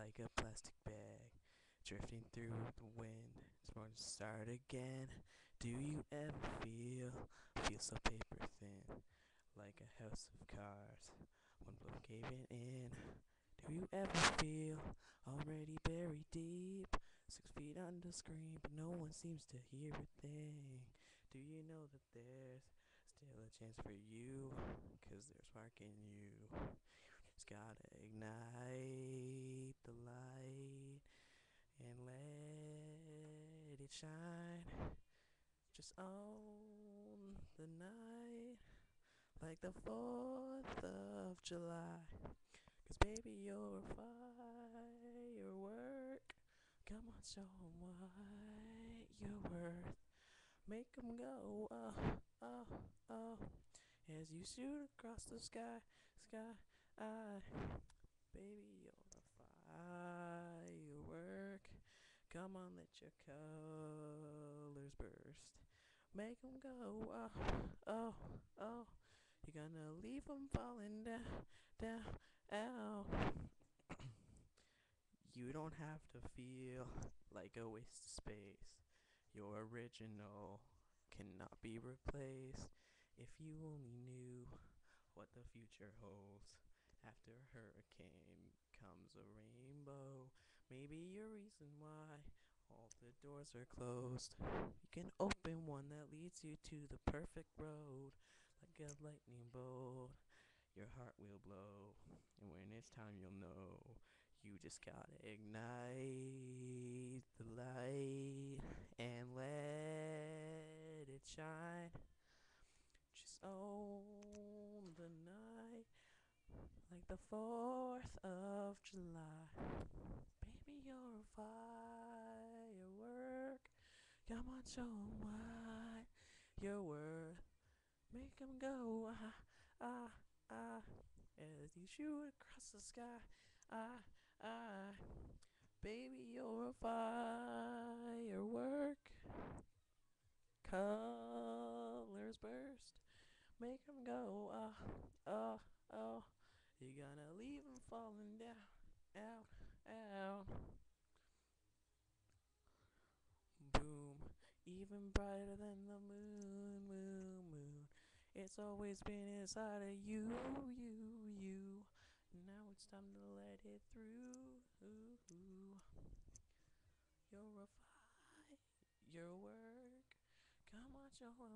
like a plastic bag drifting through the wind. It's going to start again. Do you ever feel so paper thin, like a house of cards, one blow caving in? Do you ever feel already buried deep, 6 feet under screen, but no one seems to hear a thing? Do you know that there's still a chance for you, 'cause there's spark in you? Just gotta ignite the light and let it shine. Just own the night like the 4th of July. 'Cause baby, you're a firework. Come on, show 'em what you're worth. Make 'em go, oh, oh, oh, as you shoot across the sky. I, baby, you're a firework. Come on, let your colors burst. Make 'em go, oh, oh, oh. You're gonna leave 'em falling down, out. You don't have to feel like a waste of space. Your original cannot be replaced. If you only knew what the future holds. After a hurricane comes a rainbow. Maybe your reason why all the doors are closed. You can open one that leads you to the perfect road. Like a lightning bolt, your heart will blow. And when it's time, you'll know. You just gotta ignite the light and let it shine. Just own the night like the 4th of July. Baby, you're a firework. Come on, show 'em what you're worth. Make 'em go, ah, ah, ah, as you shoot across the sky. Ah, ah, baby, you're a firework. Colors burst. Make 'em go, ah, oh, oh. You're gonna leave 'em falling down, out, out. Boom, even brighter than the moon. It's always been inside of you. Now it's time to let it through. You're a your work. Come on, show 'em what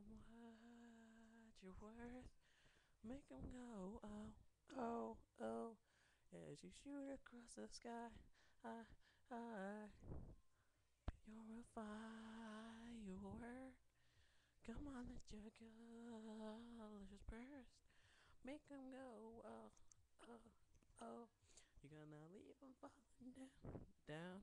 you're worth. Make 'em go, oh, oh, oh, as you shoot across the sky. I, I, you're a firework. Come on, let your colors burst. Make 'em go, oh, oh, oh. You're gonna leave 'em falling down.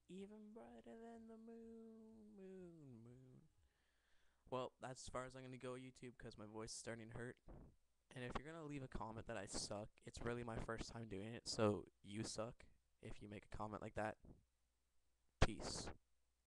Even brighter than the moon. Well, that's as far as I'm gonna go, YouTube, because my voice is starting to hurt. And if you're gonna leave a comment that I suck, it's really my first time doing it, so you suck if you make a comment like that. Peace.